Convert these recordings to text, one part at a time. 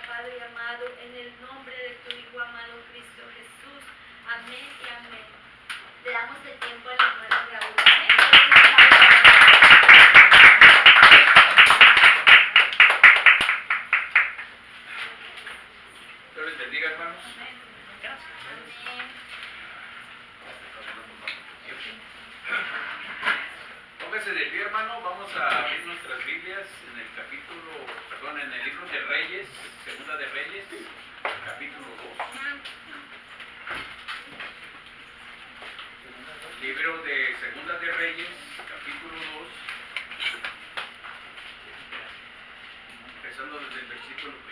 Padre amado, en el nombre de tu Hijo amado Cristo Jesús. Amén y amén. Le damos el tiempo al hermano Raúl. Amén. Dios les bendiga, hermanos. Amén. Póngase de pie, hermano. Vamos a abrir nuestras Biblias en el en el libro de Reyes, Segunda de Reyes, capítulo 2. Libro de Segunda de Reyes, capítulo 2. Empezando desde el versículo 1.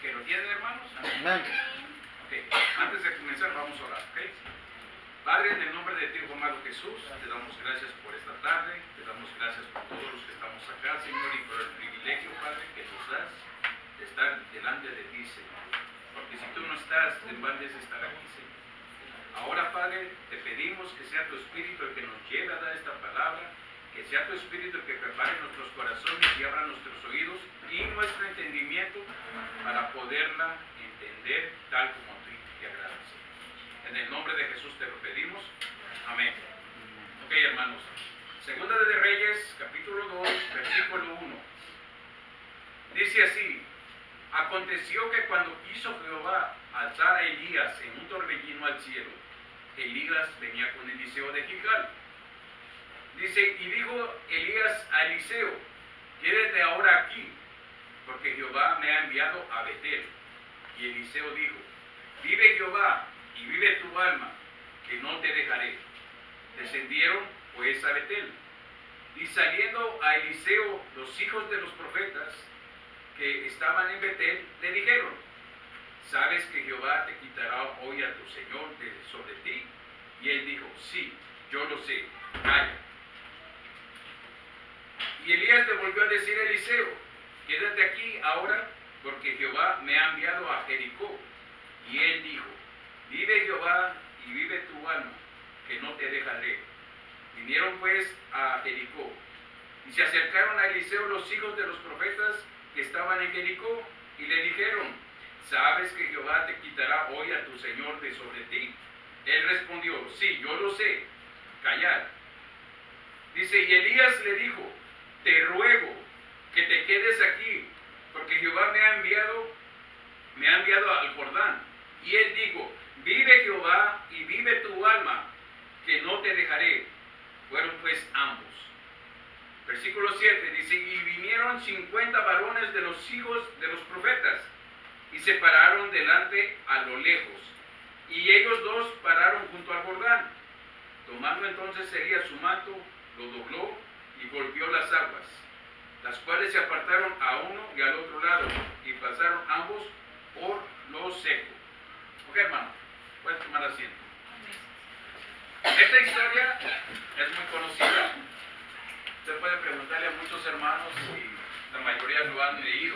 ¿Que lo tienen, hermanos? Amén. Okay. Antes de comenzar vamos a orar, ¿ok? Padre, en el nombre de ti, amado Jesús, te damos gracias por esta tarde, te damos gracias por todos los que estamos acá, Señor, y por el privilegio, Padre, que nos das de estar delante de ti, Señor. Porque si tú no estás, en balde es estar aquí, Señor. Ahora, Padre, te pedimos que sea tu Espíritu el que nos lleve a dar esta palabra, que sea tu Espíritu el que prepare nuestros corazones y abra nuestros oídos y nuestro entendimiento para poderla entender tal como tú te agradas. En el nombre de Jesús te lo pedimos. Amén. Ok, hermanos. Segunda de Reyes, capítulo 2, versículo 1. Dice así: aconteció que cuando quiso Jehová alzar a Elías en un torbellino al cielo, Elías venía con Eliseo de Gilgal. Dice, y dijo Elías a Eliseo: quédate ahora aquí, porque Jehová me ha enviado a Betel. Y Eliseo dijo: vive Jehová y vive tu alma, que no te dejaré. Descendieron pues a Betel. Y saliendo a Eliseo los hijos de los profetas que estaban en Betel, le dijeron: ¿sabes que Jehová te quitará hoy a tu señor de sobre ti? Y él dijo: sí, yo lo sé, calla. Y Elías le volvió a decir a Eliseo: quédate aquí ahora, porque Jehová me ha enviado a Jericó. Y él dijo: vive Jehová y vive tu alma, que no te dejaré. Vinieron pues a Jericó, y se acercaron a Eliseo los hijos de los profetas que estaban en Jericó, y le dijeron: ¿sabes que Jehová te quitará hoy a tu señor de sobre ti? Él respondió: sí, yo lo sé, callad. Dice, y Elías le dijo: te ruego que te quedes aquí, porque Jehová me ha enviado al Jordán. Y él dijo: vive Jehová y vive tu alma, que no te dejaré. Fueron pues ambos. Versículo 7 dice: y vinieron 50 varones de los hijos de los profetas, y se pararon delante a lo lejos, y ellos dos pararon junto al Jordán. Tomando entonces Elías su manto, lo dobló y golpeó las aguas, las cuales se apartaron a uno y al otro lado, y pasaron ambos por lo seco. Ok, hermano, puedes tomar asiento. Esta historia es muy conocida. Usted puede preguntarle a muchos hermanos y la mayoría lo han leído.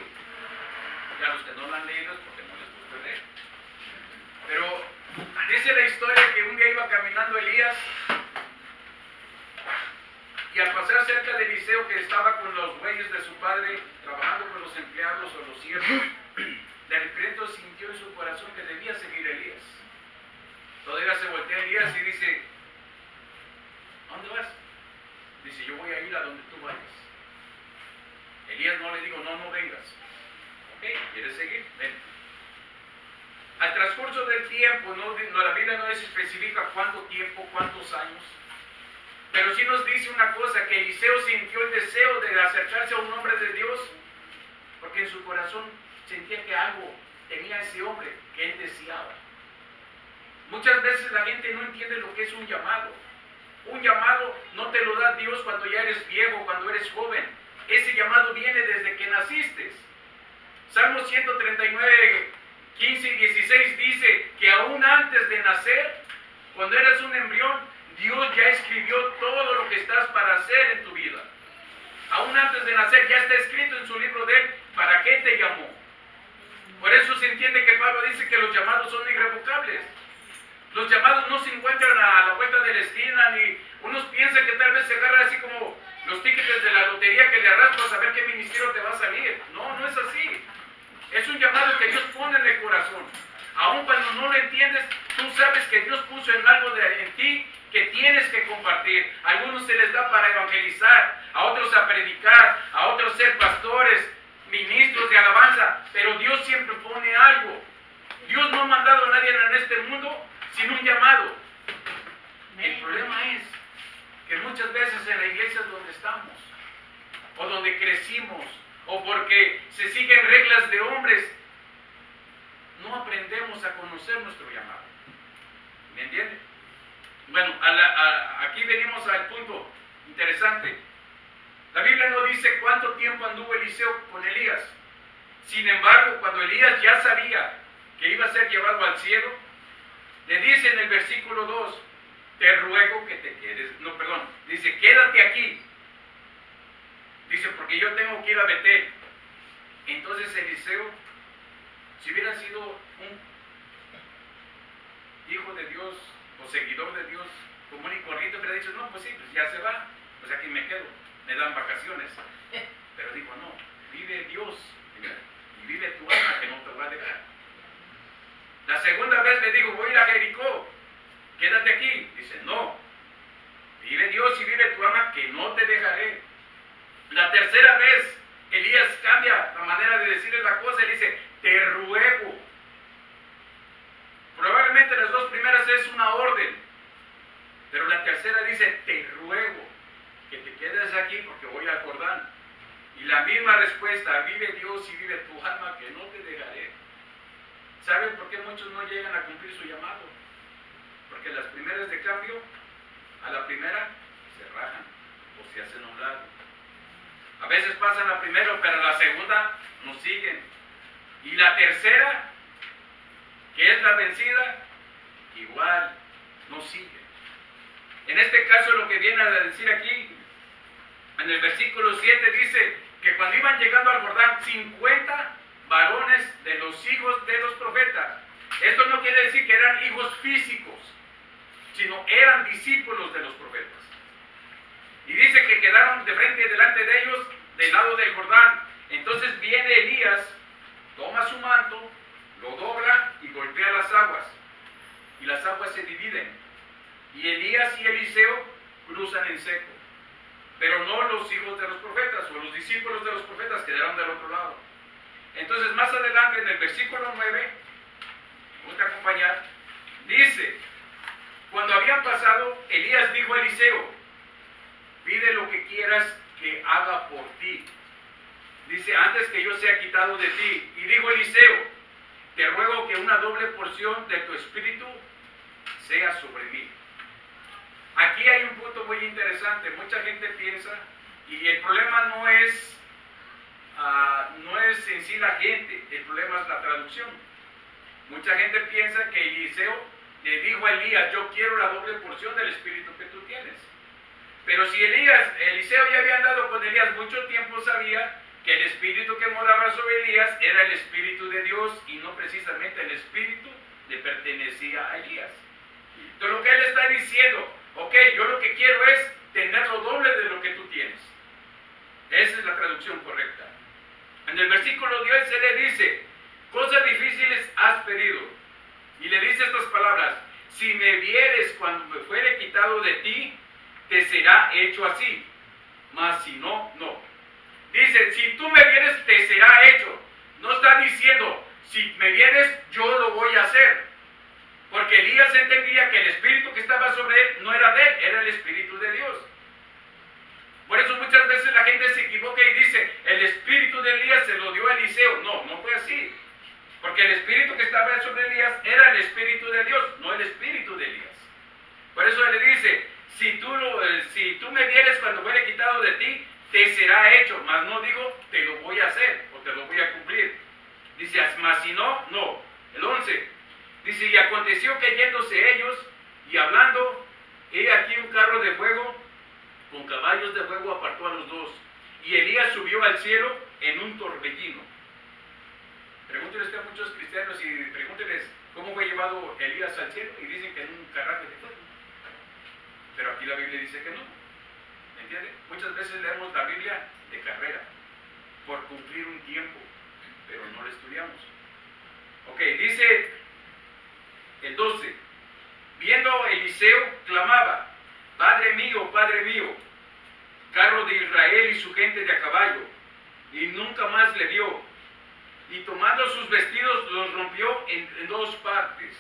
Y a los que no lo han leído es porque no les gusta leer. Pero dice la historia que un día iba caminando Elías, y al pasar cerca de Eliseo, que estaba con los bueyes de su padre, trabajando con los empleados o los siervos, de repente sintió en su corazón que debía seguir a Elías. Todavía se voltea a Elías y dice: ¿a dónde vas? Dice: yo voy a ir a donde tú vayas. Elías no le dijo: no vengas. Ok, ¿quieres seguir? Ven. Al transcurso del tiempo, la Biblia no especifica cuánto tiempo, cuántos años, pero sí nos dice una cosa, que Eliseo sintió el deseo de acercarse a un hombre de Dios, porque en su corazón sentía que algo tenía ese hombre que él deseaba. Muchas veces la gente no entiende lo que es un llamado. Un llamado no te lo da Dios cuando ya eres viejo, cuando eres joven. Ese llamado viene desde que naciste. Salmo 139, 15 y 16 dice que aún antes de nacer, cuando eras un embrión, Dios ya escribió todo lo que estás para hacer en tu vida. Aún antes de nacer ya está escrito en su libro de él para qué te llamó. Por eso se entiende que Pablo dice que los llamados son irrevocables. Los llamados no se encuentran a la vuelta de la esquina, ni unos piensan que tal vez se agarra así como los tickets de la lotería que le arrastras a ver qué ministerio te va a salir. No, no es así. Es un llamado que Dios pone en el corazón. Aun cuando no lo entiendes, tú sabes que Dios puso en algo en ti que tienes que compartir. A algunos se les da para evangelizar, a otros a predicar, a otros ser pastores, ministros de alabanza, pero Dios siempre pone algo. Dios no ha mandado a nadie en este mundo sin un llamado. El problema es que muchas veces en la iglesia es donde estamos, o donde crecimos, o porque se siguen reglas de hombres, no aprendemos a conocer nuestro llamado. ¿Me entiende? Bueno, aquí venimos al punto interesante. La Biblia no dice cuánto tiempo anduvo Eliseo con Elías. Sin embargo, cuando Elías ya sabía que iba a ser llevado al cielo, le dice en el versículo 2, te ruego que te quedes. No, perdón, dice, quédate aquí. Dice, porque yo tengo que ir a Betel. Entonces Eliseo, si hubiera sido un hijo de Dios o seguidor de Dios común y corriente, hubiera dicho, no, pues sí, pues ya se va, pues aquí me quedo, me dan vacaciones. Pero dijo, no, vive Dios y vive tu alma que no te va a dejar. La segunda vez le dijo, voy a ir a Jericó, quédate aquí. Dice, no, vive Dios y vive tu alma que no te dejaré. La tercera vez Elías cambia la manera de decirle la cosa y dice, te ruego. Probablemente las dos primeras es una orden, pero la tercera dice, te ruego que te quedes aquí porque voy al Jordán. Y la misma respuesta, vive Dios y vive tu alma que no te dejaré. ¿Saben por qué muchos no llegan a cumplir su llamado? Porque las primeras de cambio, a la primera se rajan o se hacen a un lado. A veces pasan la primera, pero la segunda no siguen. Y la tercera, que es la vencida, igual no sigue. En este caso lo que viene a decir aquí, en el versículo 7 dice que cuando iban llegando al Jordán, 50 varones de los hijos de los profetas. Esto no quiere decir que eran hijos físicos, sino eran discípulos de los profetas. Y dice que quedaron de frente y delante de ellos, del lado del Jordán. Entonces viene Elías, toma su manto, lo dobla y golpea las aguas. Y las aguas se dividen. Y Elías y Eliseo cruzan en seco. Pero no los hijos de los profetas o los discípulos de los profetas quedaron del otro lado. Entonces más adelante en el versículo 9, me gusta acompañar, dice, cuando habían pasado, Elías dijo a Eliseo, pide lo que quieras que haga por ti. Dice, antes que yo sea quitado de ti. Y dijo Eliseo, te ruego que una doble porción de tu espíritu sea sobre mí. Aquí hay un punto muy interesante. Mucha gente piensa, y el problema no es en sí la gente, el problema es la traducción. Mucha gente piensa que Eliseo le dijo a Elías, yo quiero la doble porción del espíritu que tú tienes. Pero si Eliseo ya había andado con Elías mucho tiempo, sabía que el espíritu que moraba sobre Elías era el espíritu de Dios y no precisamente el espíritu le pertenecía a Elías. Entonces lo que él está diciendo, ok, yo lo que quiero es tener lo doble de lo que tú tienes. Esa es la traducción correcta. En el versículo 10 se le dice, cosas difíciles has pedido. Y le dice estas palabras, si me vieres cuando me fuere quitado de ti, te será hecho así, mas si no, no. Dice, si tú me vieres, te será hecho. No está diciendo, si me vieres, yo lo voy a hacer. Porque Elías entendía que el espíritu que estaba sobre él no era de él, era el espíritu de Dios. Por eso muchas veces la gente se equivoca y dice, el espíritu de Elías se lo dio a Eliseo. No, no fue así. Porque el espíritu que estaba sobre Elías era el espíritu de Dios, no el espíritu de Elías. Por eso le dice, si tú me vieres cuando fuere quitado de ti, te será hecho, mas no digo, te lo voy a hacer o te lo voy a cumplir. Dice, mas si no, no. El 11, dice, y aconteció que yéndose ellos y hablando, he aquí un carro de fuego con caballos de fuego apartó a los dos, y Elías subió al cielo en un torbellino. Pregúntenles a muchos cristianos y pregúntenles cómo fue llevado Elías al cielo y dicen que en un carruaje de fuego. Pero aquí la Biblia dice que no. ¿Me entienden? Muchas veces leemos la Biblia de carrera, por cumplir un tiempo, pero no la estudiamos. Ok, dice el 12. Viendo Eliseo, clamaba: Padre mío, carro de Israel y su gente de a caballo. Y nunca más le vio. Y tomando sus vestidos los rompió en dos partes.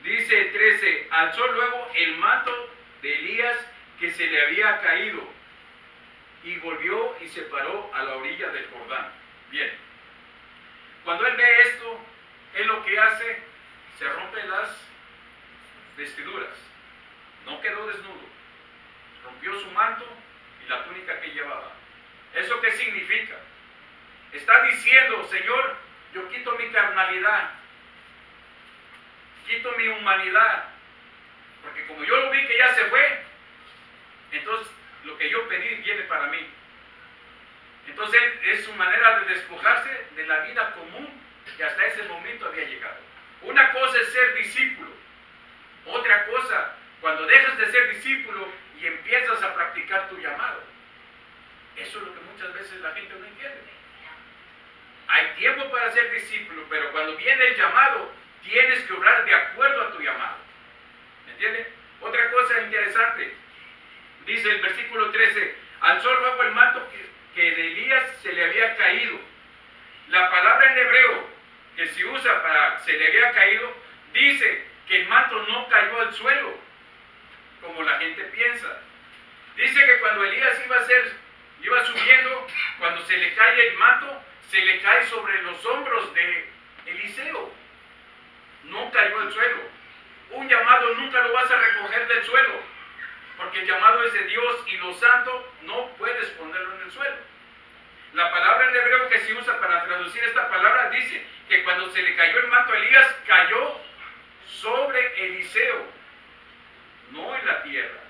Dice el 13, alzó luego el manto de Elías que se le había caído, y volvió y se paró a la orilla del Jordán. Bien, cuando él ve esto, él lo que hace, se rompe las vestiduras. No quedó desnudo, rompió su manto y la túnica que llevaba. ¿Eso qué significa? Está diciendo: Señor, yo quito mi carnalidad, quito mi humanidad, porque como yo lo vi que ya se fue, entonces lo que yo pedí viene para mí. Entonces es su manera de despojarse de la vida común que hasta ese momento había llegado. Una cosa es ser discípulo, otra cosa cuando dejas de ser discípulo y empiezas a practicar tu llamado. Eso es lo que muchas veces la gente no entiende. Hay tiempo para ser discípulo, pero cuando viene el llamado, tienes que obrar de acuerdo a tu llamado. ¿Me entiende? Otra cosa interesante, dice el versículo 13, alzó luego el manto que de Elías se le había caído. La palabra en hebreo que se usa para se le había caído, dice que el manto no cayó al suelo, como la gente piensa. Dice que cuando Elías iba subiendo, cuando se le cae el manto, se le cae sobre los hombros de Eliseo. No cayó al suelo. Un llamado nunca lo vas a recoger del suelo, porque el llamado es de Dios y lo santo no puedes ponerlo en el suelo. La palabra en hebreo que se usa para traducir esta palabra dice que cuando se le cayó el manto a Elías, cayó sobre Eliseo, no en la tierra.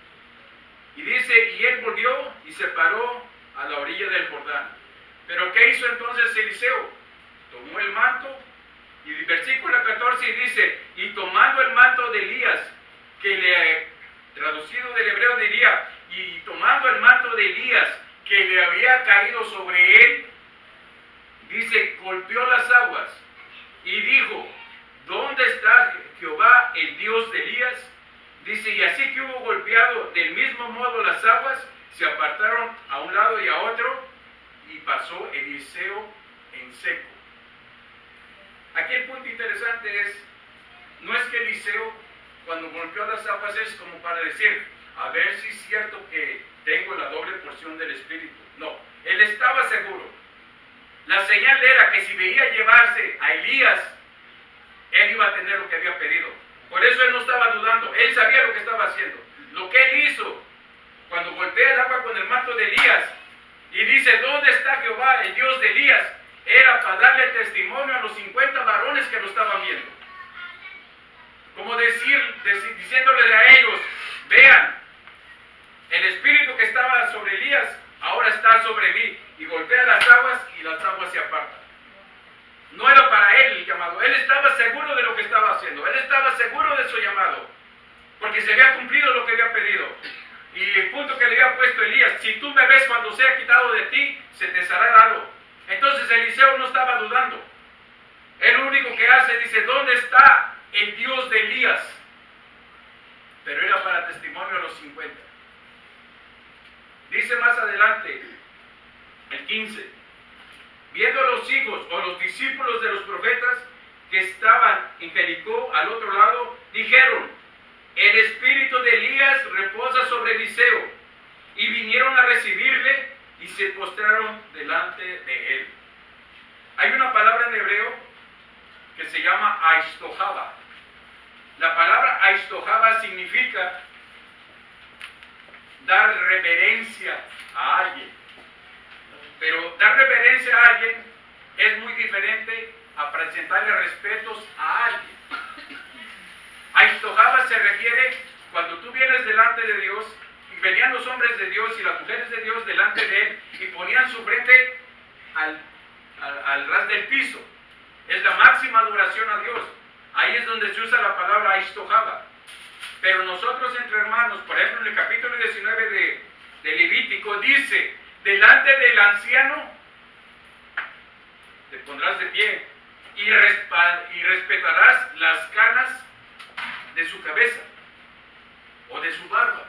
Y dice, y él volvió y se paró a la orilla del Jordán. Pero ¿qué hizo entonces Eliseo? Tomó el manto, y el versículo 14 dice, y tomando el manto de Elías, que traducido del hebreo diría, y tomando el manto de Elías, que le había caído sobre él, dice, golpeó las aguas, y dijo, ¿dónde está Jehová, el Dios de Elías? Dice, y así que hubo golpeado del mismo modo las aguas, se apartaron a un lado y a otro, y pasó Eliseo en seco. Aquí el punto interesante es, no es que Eliseo, cuando golpeó las aguas, es como para decir, a ver si es cierto que tengo la doble porción del Espíritu. No, él estaba seguro. La señal era que si veía llevarse a Elías, él iba a tener lo que había pedido. Por eso él no estaba dudando, él sabía lo que estaba haciendo. Lo que él hizo, cuando golpea el agua con el manto de Elías, y dice, ¿dónde está Jehová, el Dios de Elías? Era para darle testimonio a los 50 varones que lo estaban viendo. Como diciéndole a ellos, vean, el espíritu que estaba sobre Elías, ahora está sobre mí, y golpea las aguas y las aguas se apartan. No era para él el llamado, él estaba seguro de lo que estaba haciendo, él estaba seguro de su llamado, porque se había cumplido lo que había pedido. Y el punto que le había puesto Elías, si tú me ves cuando sea quitado de ti, se te será dado. Entonces Eliseo no estaba dudando. Él lo único que hace, dice, ¿dónde está el Dios de Elías? Pero era para testimonio a los 50. Dice más adelante, el 15, viendo a los hijos o los discípulos de los profetas que estaban en Jericó al otro lado, dijeron, el espíritu de Elías reposa sobre Eliseo, y vinieron a recibirle y se postraron delante de él. Hay una palabra en hebreo que se llama aishtojaba. La palabra aishtojaba significa dar reverencia a alguien. Pero dar reverencia a alguien es muy diferente a presentarle respetos a alguien. Aishtojaba se refiere cuando tú vienes delante de Dios, y venían los hombres de Dios y las mujeres de Dios delante de él y ponían su frente al ras del piso. Es la máxima adoración a Dios. Ahí es donde se usa la palabra Aishtojaba. Pero nosotros entre hermanos, por ejemplo en el capítulo 19 de Levítico, dice, delante del anciano te pondrás de pie y respetarás las canas de su cabeza o de su barba.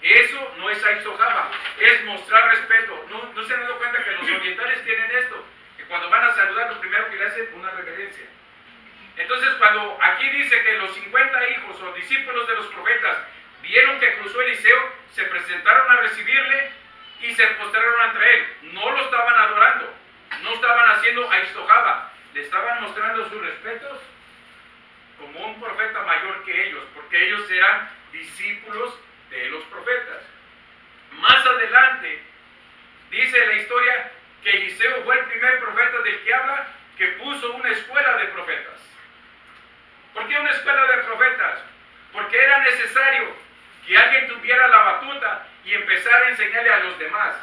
Eso no es Aishtojaba, es mostrar respeto. ¿No se han dado cuenta que los orientales tienen esto? Que cuando van a saludar, lo primero que le hacen es una reverencia. Entonces, cuando aquí dice que los 50 hijos o discípulos de los profetas vieron que cruzó Eliseo, se presentaron a recibirle y se postraron ante él. No lo estaban adorando, no estaban haciendo Aishtojaba, le estaban mostrando sus respetos como un profeta mayor que ellos, porque ellos eran discípulos de los profetas. Más adelante, dice la historia que Eliseo fue el primer profeta del que habla que puso una escuela de profetas. ¿Por qué una escuela de profetas? Porque era necesario que alguien tuviera la batuta y empezara a enseñarle a los demás.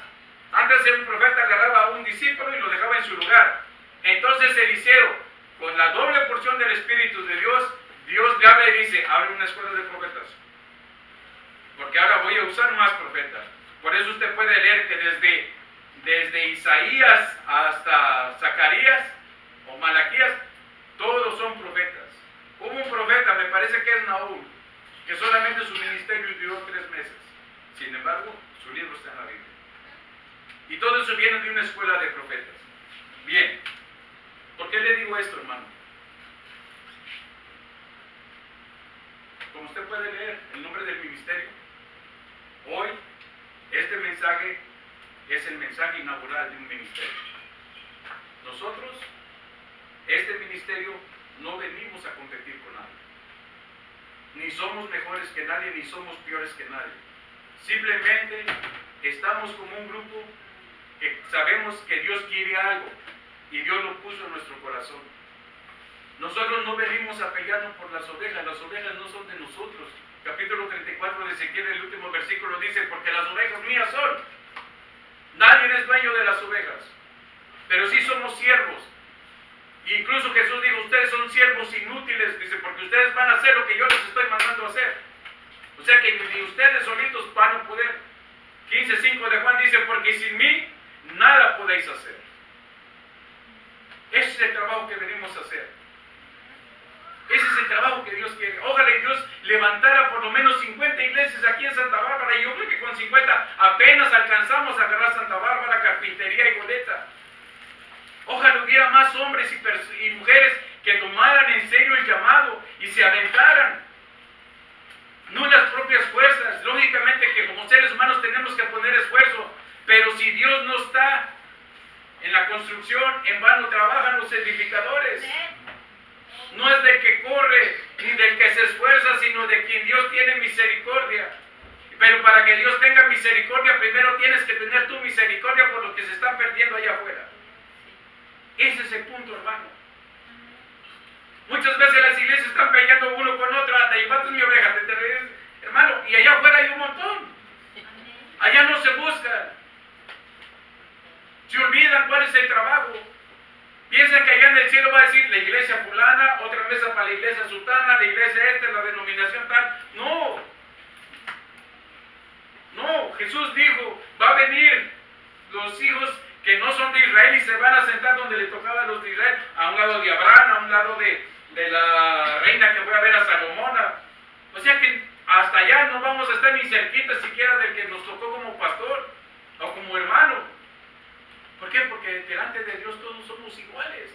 Antes un profeta agarraba a un discípulo y lo dejaba en su lugar. Entonces Eliseo, con la doble porción del Espíritu de Dios, Dios le habla y dice, abre una escuela de profetas. Porque ahora voy a usar más profetas. Por eso usted puede leer que desde Isaías hasta Zacarías o Malaquías, todos son profetas. Hubo un profeta, me parece que es Nahum, que solamente su ministerio duró 3 meses. Sin embargo, su libro está en la Biblia. Y todo eso viene de una escuela de profetas. Bien, ¿por qué le digo esto, hermano? Como usted puede leer el nombre del ministerio, hoy este mensaje es el mensaje inaugural de un ministerio. Nosotros, este ministerio, no venimos a competir con nadie. Ni somos mejores que nadie, ni somos peores que nadie. Simplemente estamos como un grupo que sabemos que Dios quiere algo y Dios lo puso en nuestro corazón. Nosotros no venimos a pelearnos por las ovejas no son de nosotros. Capítulo 34 de Ezequiel, el último versículo dice, porque las ovejas mías son. Nadie es dueño de las ovejas, pero sí somos siervos. Incluso Jesús dijo, ustedes son siervos inútiles, dice, porque ustedes van a hacer lo que yo les estoy mandando a hacer. O sea que ni ustedes solitos van a poder. 15:5 de Juan dice, porque sin mí nada podéis hacer. Ese es el trabajo que venimos a hacer. Ese es el trabajo que Dios quiere. Ojalá y Dios levantara por lo menos 50 iglesias aquí en Santa Bárbara. Y yo creo que con 50 apenas alcanzamos a agarrar Santa Bárbara, Carpintería y Goleta. Ojalá hubiera más hombres y mujeres que tomaran en serio el llamado y se aventaran. No en las propias fuerzas. Lógicamente que como seres humanos tenemos que poner esfuerzo. Pero si Dios no está en la construcción, en vano trabajan los edificadores. No es del que corre ni del que se esfuerza, sino de quien Dios tiene misericordia. Pero para que Dios tenga misericordia, primero tienes que tener tu misericordia por los que se están perdiendo allá afuera. Ese es el punto, hermano. Muchas veces las iglesias están peleando uno con otra, te llevaste mi oveja, te regresas, hermano, y allá afuera hay un montón. Allá no se buscan. Se olvidan cuál es el trabajo. Piensan que allá en el cielo va a decir la iglesia fulana, otra mesa para la iglesia sultana, la iglesia esta, la denominación tal. No. No, Jesús dijo, va a venir los hijos que no son de Israel y se van a sentar donde le tocaba a los de Israel, a un lado de Abraham, a un lado de la reina que fue a ver a Salomón. O sea que hasta allá no vamos a estar ni cerquita siquiera del que nos tocó como pastor o como hermano. ¿Por qué? Porque delante de Dios todos somos iguales.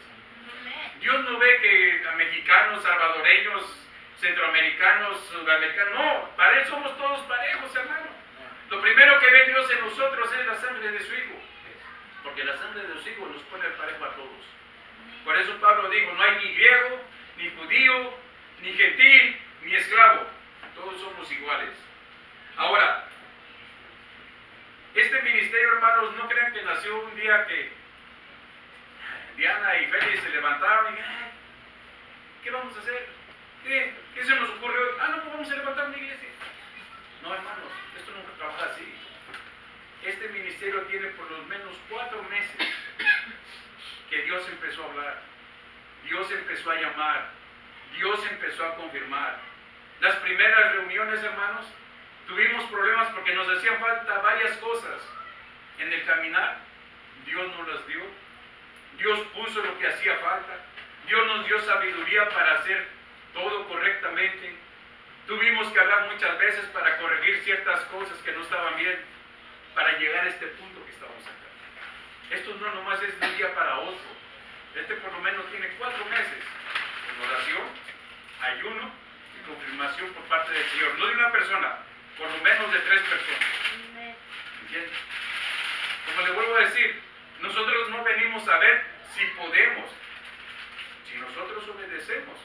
Dios no ve que mexicanos, salvadoreños, centroamericanos, sudamericanos, no, para Él somos todos parejos, hermano. Lo primero que ve Dios en nosotros es la sangre de su Hijo. Porque la sangre de su Hijo nos pone al parejo a todos. Por eso Pablo dijo, no hay ni griego, ni judío, ni gentil, ni esclavo. Todos somos iguales. Ahora, este ministerio, hermanos, no crean que nació un día que Diana y Félix se levantaron y ¿qué vamos a hacer? ¿Qué se nos ocurrió? No, pues vamos a levantar una iglesia. No, hermanos, esto nunca trabaja así. Este ministerio tiene por lo menos 4 meses que Dios empezó a hablar. Dios empezó a llamar, Dios empezó a confirmar. Las primeras reuniones, hermanos, tuvimos problemas porque nos hacían falta varias cosas. En el caminar, Dios nos las dio. Dios puso lo que hacía falta. Dios nos dio sabiduría para hacer todo correctamente. Tuvimos que hablar muchas veces para corregir ciertas cosas que no estaban bien, para llegar a este punto que estamos acá. Esto no nomás es de un día para otro. Este por lo menos tiene 4 meses con oración, ayuno y confirmación por parte del Señor. No de una persona, por lo menos de 3 personas. ¿Entiendes? Como le vuelvo a decir, nosotros no venimos a ver si podemos. Si nosotros obedecemos,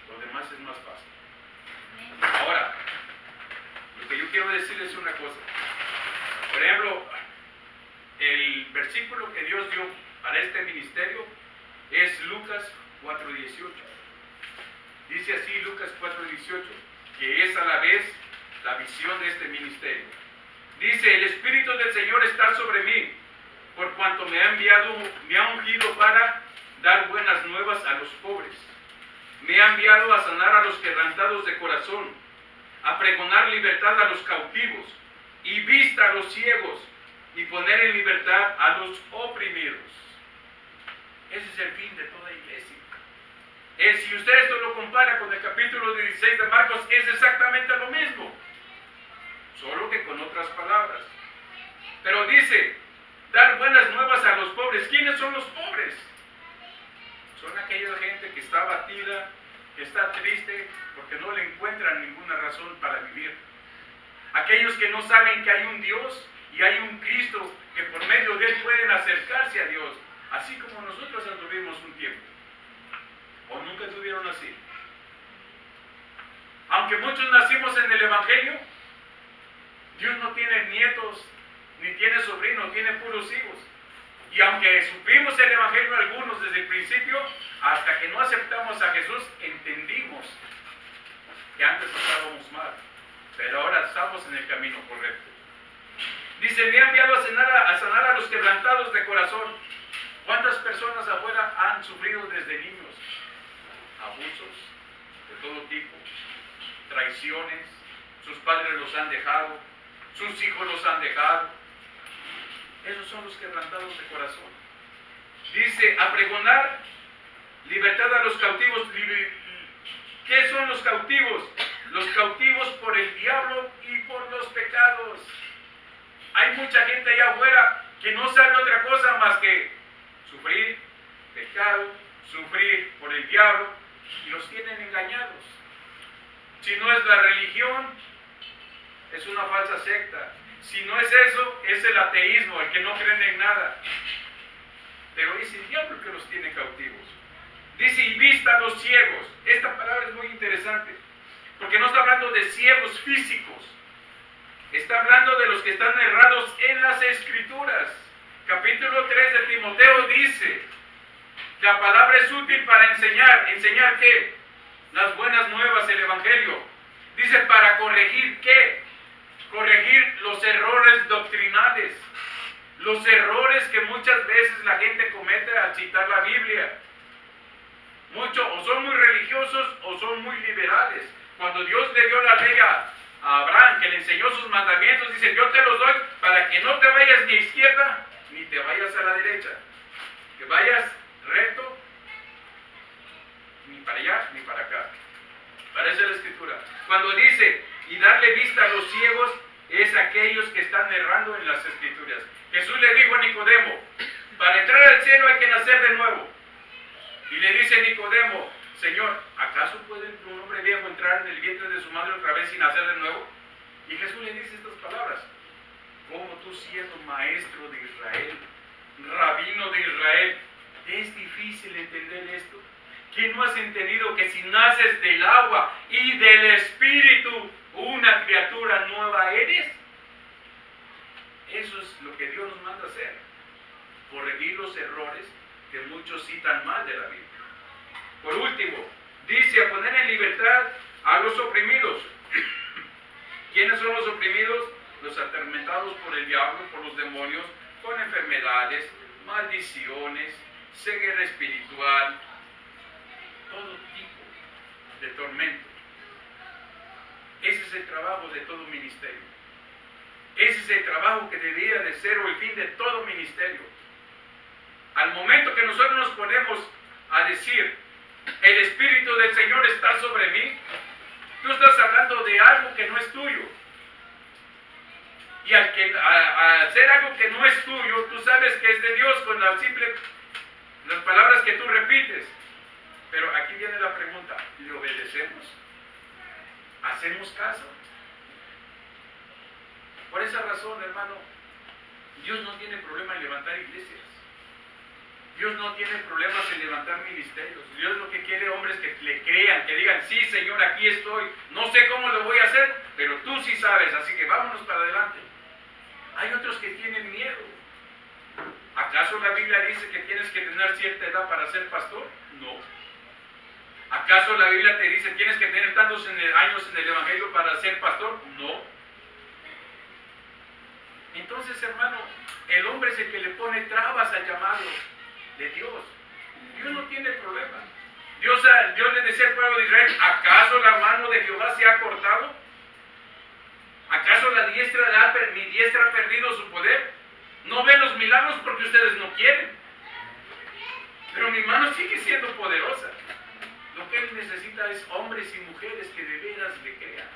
lo demás es más fácil. Ahora, lo que yo quiero decir es una cosa. Por ejemplo, el versículo que Dios dio para este ministerio es Lucas 4:18. Dice así Lucas 4:18, que es a la vez la visión de este ministerio. Dice: el Espíritu del Señor está sobre mí, por cuanto me ha enviado, me ha ungido para dar buenas nuevas a los pobres. Me ha enviado a sanar a los quebrantados de corazón, a pregonar libertad a los cautivos y vista a los ciegos, y poner en libertad a los oprimidos. Ese es el fin de toda iglesia. Si usted esto lo compara con el capítulo 16 de Marcos, es exactamente lo mismo, solo que con otras palabras. Pero dice, dar buenas nuevas a los pobres. ¿Quiénes son los pobres? Son aquella gente que está abatida, que está triste, porque no le encuentran ninguna razón para vivir. Aquellos que no saben que hay un Dios y hay un Cristo, que por medio de Él pueden acercarse a Dios, así como nosotros anduvimos un tiempo. ¿O nunca estuvieron así? Aunque muchos nacimos en el Evangelio, Dios no tiene nietos, ni tiene sobrinos, tiene puros hijos. Y aunque supimos el Evangelio algunos desde el principio, hasta que no aceptamos a Jesús, entendimos que antes estábamos mal, pero ahora estamos en el camino correcto. Dice, me ha enviado a sanar a los quebrantados de corazón. ¿Cuántas personas afuera han sufrido desde niños? Abusos de todo tipo, traiciones, sus padres los han dejado, sus hijos los han dejado. Esos son los quebrantados de corazón. Dice, a pregonar libertad a los cautivos. ¿Qué son los cautivos? Los cautivos por el diablo y por los pecados. Hay mucha gente allá afuera que no sabe otra cosa más que sufrir pecado, sufrir por el diablo, y los tienen engañados. Si no es la religión, es una falsa secta. Si no es eso, es el ateísmo, el que no creen en nada. Pero es el diablo el que los tiene cautivos. Dice, y vista a los ciegos. Esta palabra es muy interesante, porque no está hablando de ciegos físicos. Está hablando de los que están errados en las Escrituras. Capítulo 3 de Timoteo dice, la palabra es útil para enseñar. ¿Enseñar qué? Las buenas nuevas, el Evangelio. Dice, para corregir ¿qué? Corregir los errores doctrinales. Los errores que muchas veces la gente comete al citar la Biblia. Muchos o son muy religiosos o son muy liberales. Cuando Dios le dio la ley a Abraham, que le enseñó sus mandamientos, dice, yo te los doy para que no te vayas ni a izquierda ni te vayas a la derecha, que vayas recto, ni para allá ni para acá. Para eso es la Escritura. Cuando dice, y darle vista a los ciegos, es aquellos que están errando en las Escrituras. Jesús le dijo a Nicodemo, para entrar al cielo hay que nacer de nuevo. Y le dice Nicodemo, Señor, ¿acaso puede un hombre viejo entrar en el vientre de su madre otra vez y nacer de nuevo? Y Jesús le dice estas palabras, ¿cómo tú siendo maestro de Israel, rabino de Israel, te es difícil entender esto? ¿Que no has entendido que si naces del agua y del Espíritu, una criatura nueva eres? Eso es lo que Dios nos manda hacer, corregir los errores que muchos citan mal de la Biblia. Por último, dice a poner en libertad a los oprimidos. ¿Quiénes son los oprimidos? Los atormentados por el diablo, por los demonios, con enfermedades, maldiciones, ceguera espiritual, todo tipo de tormento. Ese es el trabajo de todo ministerio. Ese es el trabajo que debería de ser o el fin de todo ministerio. Al momento que nosotros nos ponemos a decir, el Espíritu del Señor está sobre mí, tú estás hablando de algo que no es tuyo. Y al hacer algo que no es tuyo, tú sabes que es de Dios con las palabras que tú repites. Pero aquí viene la pregunta, ¿le obedecemos? ¿Hacemos caso? Por esa razón, hermano, Dios no tiene problema en levantar iglesias. Dios no tiene problemas en levantar ministerios. Dios lo que quiere hombres que le crean, que digan, sí, Señor, aquí estoy. No sé cómo lo voy a hacer, pero tú sí sabes, así que vámonos para adelante. Hay otros que tienen miedo. ¿Acaso la Biblia dice que tienes que tener cierta edad para ser pastor? No. ¿Acaso la Biblia te dice tienes que tener tantos años en el Evangelio para ser pastor? No. Entonces, hermano, el hombre es el que le pone trabas al llamado de Dios. Dios no tiene problema. Dios le decía al pueblo de Israel, ¿acaso la mano de Jehová se ha cortado? ¿Acaso mi diestra ha perdido su poder? No ven los milagros porque ustedes no quieren. Pero mi mano sigue siendo poderosa. Lo que él necesita es hombres y mujeres que de veras le crean.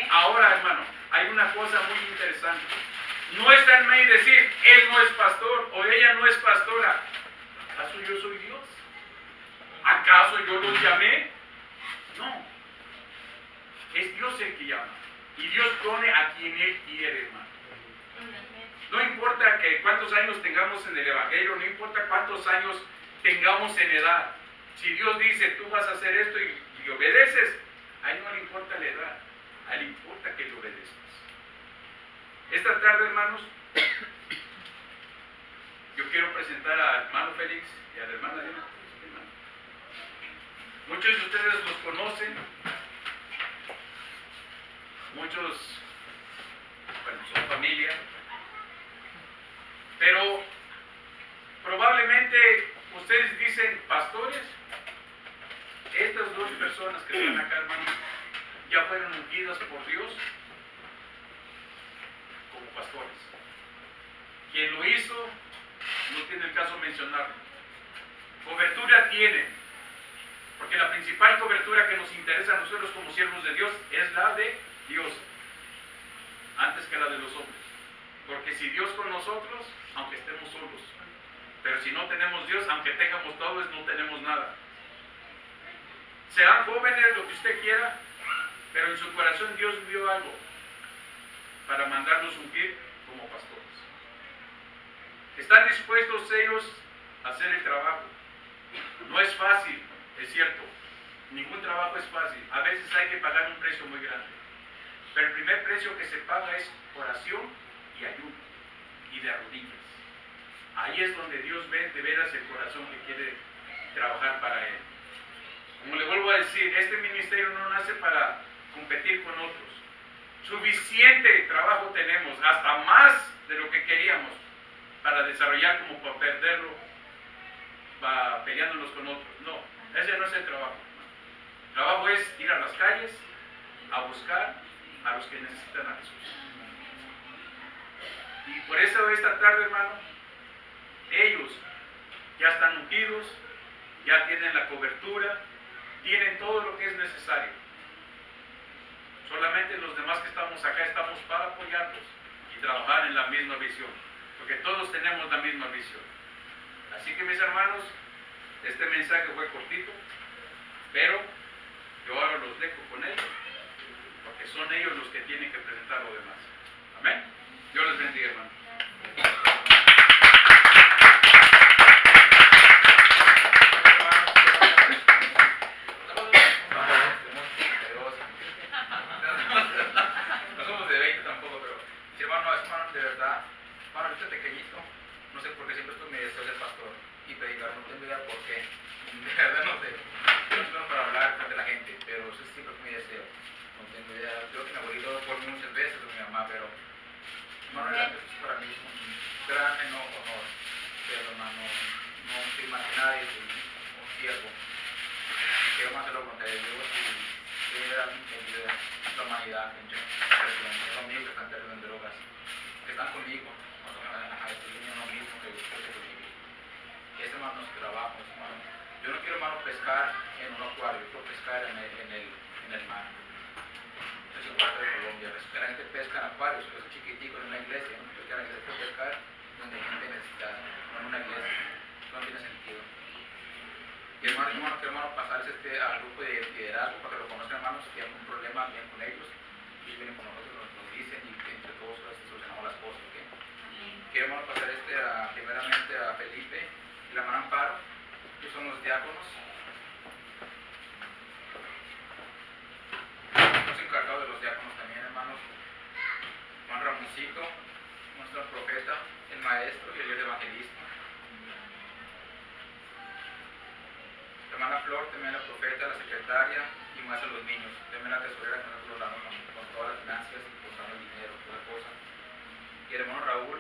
Ahora, hermano, hay una cosa muy interesante. No está en mí decir, él no es pastor o ella no es pastora. ¿Acaso yo soy Dios? ¿Acaso yo los llamé? No. Es Dios el que llama. Y Dios pone a quien Él quiere, hermano. No importa cuántos años tengamos en el Evangelio, no importa cuántos años tengamos en edad. Si Dios dice, tú vas a hacer esto y obedeces, a Él no le importa la edad, a Él le importa que le obedezcas. Esta tarde, hermanos, yo quiero presentar al hermano Félix y a la hermana Diana. Muchos de ustedes los conocen, muchos, bueno, son familia, pero probablemente ustedes dicen, pastores, estas dos personas que están acá, hermanos, ya fueron ungidas por Dios como pastores. Quien lo hizo, no tiene el caso mencionarlo. Cobertura tienen, porque la principal cobertura que nos interesa a nosotros como siervos de Dios es la de Dios, antes que la de los hombres. Porque si Dios con nosotros, aunque estemos solos, pero si no tenemos Dios, aunque tengamos todo, no tenemos nada. Serán jóvenes, lo que usted quiera, pero en su corazón Dios vio algo para mandarlos ungir como pastores. Están dispuestos ellos a hacer el trabajo. No es fácil, es cierto. Ningún trabajo es fácil. A veces hay que pagar un precio muy grande. Pero el primer precio que se paga es oración y ayuno y de rodillas. Ahí es donde Dios ve de veras el corazón que quiere trabajar para Él. Como le vuelvo a decir, este ministerio no nace para competir con otros. Suficiente trabajo tenemos, hasta más de lo que queríamos, para desarrollar como para perderlo, peleándonos con otros. No, ese no es el trabajo. El trabajo es ir a las calles a buscar a los que necesitan a Jesús. Y por eso esta tarde, hermano, ellos ya están ungidos, ya tienen la cobertura, tienen todo lo que es necesario. Solamente los demás que estamos acá estamos para apoyarlos y trabajar en la misma visión, porque todos tenemos la misma visión. Así que, mis hermanos, este mensaje fue cortito, pero yo ahora los dejo con ellos, porque son ellos los que tienen que presentar lo demás. Amén. Dios les bendiga, hermano. No somos de 20 tampoco, pero si hermano, es hermano, de verdad, hermano, ahorita pequeñito, no sé por qué siempre estoy mi deseo de ser pastor y predicar, no tengo idea por qué, de verdad no sé, yo no soy bueno para hablar frente a la gente, pero eso siempre fue mi deseo, no tengo idea, creo que mi abuelito por muchas veces, o mi mamá, pero hermano, es para mí humanidad que tengo amigos que están perdiendo en drogas, que están conmigo, no mismo que conmigo. Ese hermano es trabajo, hermano. Yo no quiero, hermano, pescar en un acuario, yo quiero pescar en el mar. Eso es parte de Colombia. La gente pesca en acuarios, esos chiquiticos en una iglesia, no pescar en la iglesia, pescar donde hay gente necesitada, no en una iglesia. No tiene sentido. Y hermano, quiero pasarles al grupo de liderazgo para que lo conozcan, hermanos, si hay algún problema bien con ellos, ellos vienen con nosotros, nos dicen y que entre todos solucionamos las cosas. ¿Okay? Quiero, hermano, pasar primeramente a Felipe y la hermana Amparo, que son los diáconos. Estamos encargados de los diáconos también, hermanos. Juan Ramoncito, nuestro profeta, el maestro y el líder evangelista. La hermana Flor, también la profeta, la secretaria y más a los niños. También la tesorera que nosotros hablamos con todas las finanzas, impulsando el dinero, toda la cosa. Y el hermano Raúl,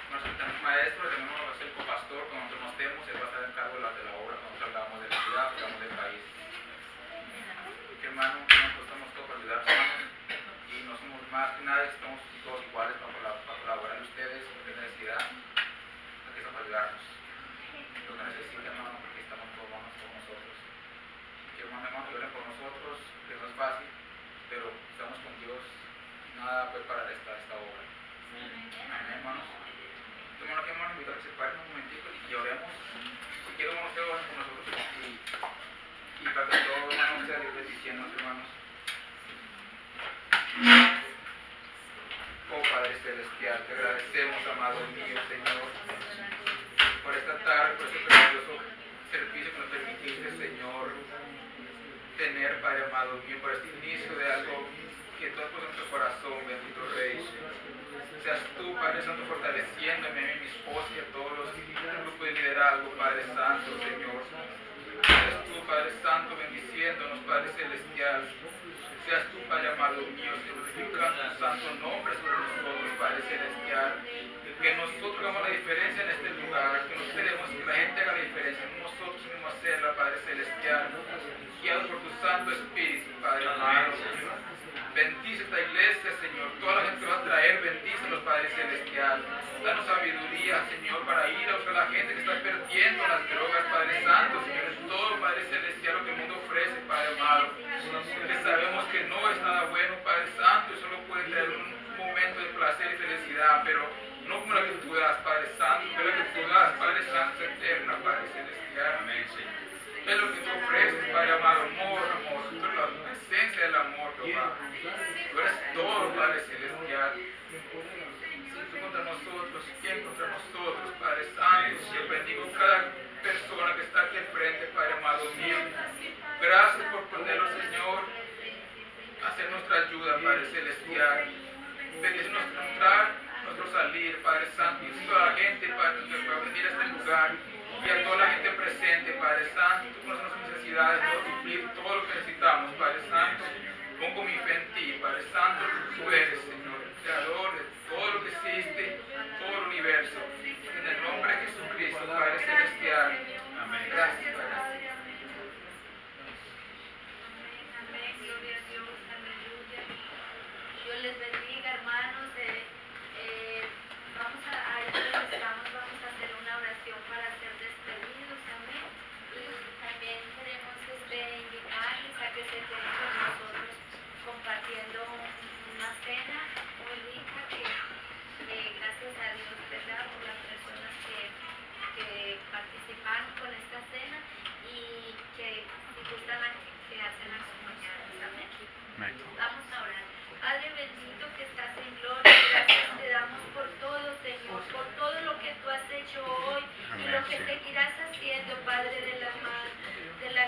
nuestro maestro, el hermano va a ser el copastor, cuando nosotros nos estemos, él va a estar en cargo de la obra, cuando nosotros hablamos de la ciudad, hablamos del país. Que hermano, nosotros estamos todos para ayudar, hermanos, y no somos más que nada, estamos todos iguales para colaborar en ustedes, lo que necesidad, aquí estamos para ayudarnos. Lo que necesiten, hermano, porque estamos todos con nosotros. Que hermano, lloren por nosotros, que no es fácil, pero estamos con Dios, nada puede parar esta obra. Amén, hermanos. Hermano, que hermano, invitar a que se paren un momentito y oremos. Si quieren, hermanos, que oren con nosotros y para que todo, hermano, sea Dios bendiciendo, hermanos. Oh Padre Celestial, te agradecemos, amado mío, Señor, por esta tarde, por este precioso servicio que nos permitiste, Señor, tener, Padre amado mío, por este inicio de algo que tú has puesto en nuestro corazón, bendito Rey. Seas tú, Padre Santo, fortaleciéndome a mí, mi esposa y a todos los grupos de liderazgo, Padre Santo, Señor. Seas tú, Padre Santo, bendiciéndonos, Padre Celestial. Seas tú, Padre amado mío, glorificando tu santo nombre sobre nosotros, Padre Celestial. Que nosotros hagamos la diferencia en este lugar, que nosotros queremos que la gente haga la diferencia, no nosotros mismos hacerla, Padre Celestial. Guiado por tu Santo Espíritu, Padre amado. Bendice esta iglesia, Señor. Toda la gente que va a traer, bendícelos, Padre Celestial. Danos sabiduría, Señor, para ir a buscar a la gente que está perdiendo las drogas, Padre Santo, Señor. Es todo, Padre Celestial, lo que el mundo ofrece, Padre amado. Que sabemos que no es nada bueno, Padre Santo, y solo puede traer un momento de placer y felicidad, pero no como la que tú das, Padre Santo, pero la que tú das, Padre Santo, es eterna, Padre Celestial. Amén, Señor. Es lo que tú ofreces, Padre amado, amor. Tú eres la esencia del amor, Jehová. Tú eres todo, Padre Celestial. Si tú contra nosotros, ¿quién contra nosotros, Padre Santo? Yo bendigo cada persona que está aquí al frente, Padre amado mío. Gracias por ponerlo, Señor, a ser nuestra ayuda, Padre Celestial. Bendice nuestro entrar, nuestro salir, Padre Santo. Y toda la gente, Padre, que va a venir a este lugar. Y a toda la gente presente, Padre Santo, tú conoces nuestras necesidades, puedo suplir todo lo que necesitamos, Padre Santo. Pongo mi fe en ti, Padre Santo, tú eres, Señor, creador de todo lo que existe, todo el universo. En el nombre de Jesucristo, Padre Celestial. Amén. Gracias, Padre. Amén, gloria a Dios, aleluya. Dios les bendiga, hermanos. Vamos a hacer una oración para ser despedidos, amén. Y también queremos invitarles a que se queden con nosotros compartiendo una cena muy rica que gracias a Dios, ¿verdad?, por las personas que participaron con esta cena y que si gustan que hacen acompañados, amén. Vamos a orar. Padre bendito que estás en gloria, gracias te damos por todo, Señor, por todo lo que tú has hecho hoy y lo que seguirás haciendo, Padre de la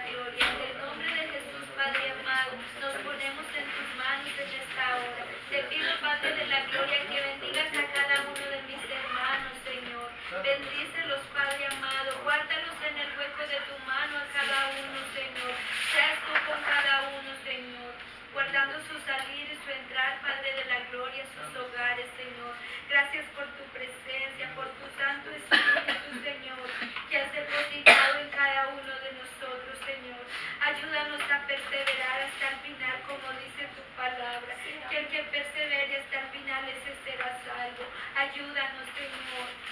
gloria. En el nombre de Jesús, Padre amado, nos ponemos en tus manos en esta hora. Te pido, Padre de la gloria, que bendigas a cada uno de mis hermanos, Señor. Bendícelos, Padre amado, guárdalos en el hueco de tu mano a cada uno, Señor. Seas tú con cada uno, Señor, guardando su salir y su entrar, Padre de la gloria, sus hogares, Señor. Gracias por tu presencia, por tu Santo Espíritu, Señor, que Ayúdanos, Señor.